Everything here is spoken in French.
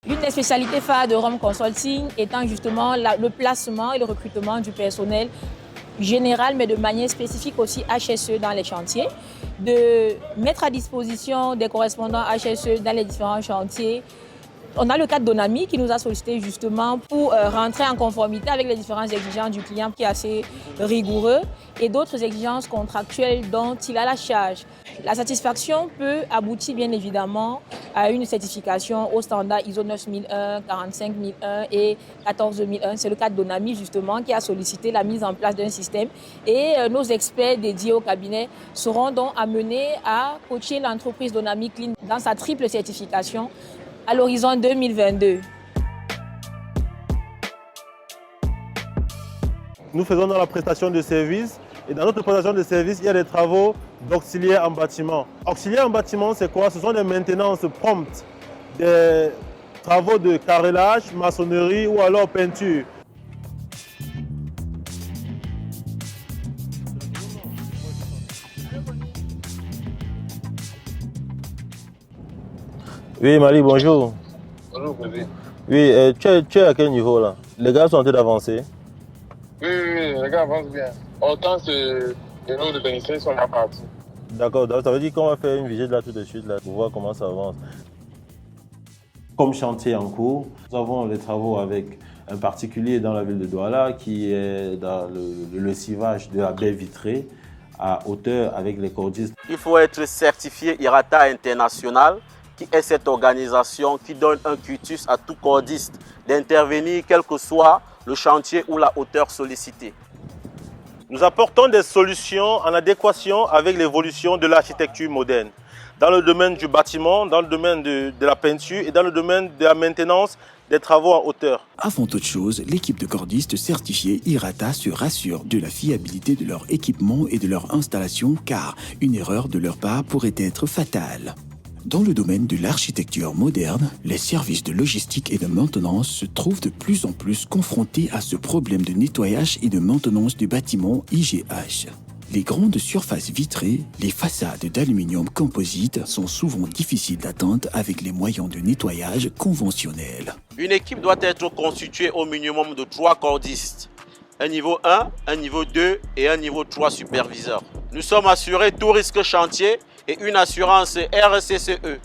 L'une des spécialités phares de Rome Consulting étant justement le placement et le recrutement du personnel général, mais de manière spécifique aussi HSE dans les chantiers, de mettre à disposition des correspondants HSE dans les différents chantiers. On a le cadre d'Onami qui nous a sollicité justement pour rentrer en conformité avec les différentes exigences du client qui est assez rigoureux et d'autres exigences contractuelles dont il a la charge. La satisfaction peut aboutir bien évidemment à une certification au standard ISO 9001, 45001 et 14001. C'est le cadre d'Onami justement qui a sollicité la mise en place d'un système et nos experts dédiés au cabinet seront donc amenés à coacher l'entreprise d'Onami Clean dans sa triple certification à l'horizon 2022. Nous faisons dans la prestation de services et dans notre prestation de services, il y a des travaux d'auxiliaires en bâtiment. Auxiliaires en bâtiment, c'est quoi? Ce sont des maintenances promptes, des travaux de carrelage, maçonnerie ou alors peinture. Oui, Mali, bonjour. Bonjour, bébé. Oui, tu es à quel niveau là? Les gars sont en train d'avancer? Oui, les gars avancent bien. Autant que nos techniciens sont là partis. D'accord, ça veut dire qu'on va faire une visite là tout de suite là, pour voir comment ça avance. Comme chantier en cours, nous avons les travaux avec un particulier dans la ville de Douala qui est dans le lessivage de la baie vitrée à hauteur avec les cordistes. Il faut être certifié IRATA International, qui est cette organisation qui donne un quitus à tout cordiste d'intervenir quel que soit le chantier ou la hauteur sollicitée. Nous apportons des solutions en adéquation avec l'évolution de l'architecture moderne, dans le domaine du bâtiment, dans le domaine de la peinture et dans le domaine de la maintenance des travaux en hauteur. Avant toute chose, l'équipe de cordistes certifiés IRATA se rassure de la fiabilité de leur équipement et de leur installation car une erreur de leur part pourrait être fatale. Dans le domaine de l'architecture moderne, les services de logistique et de maintenance se trouvent de plus en plus confrontés à ce problème de nettoyage et de maintenance du bâtiment IGH. Les grandes surfaces vitrées, les façades d'aluminium composite sont souvent difficiles d'atteindre avec les moyens de nettoyage conventionnels. Une équipe doit être constituée au minimum de 3 cordistes. Un niveau 1, un niveau 2 et un niveau 3 superviseur. Nous sommes assurés tout risque chantier et une assurance RCCE.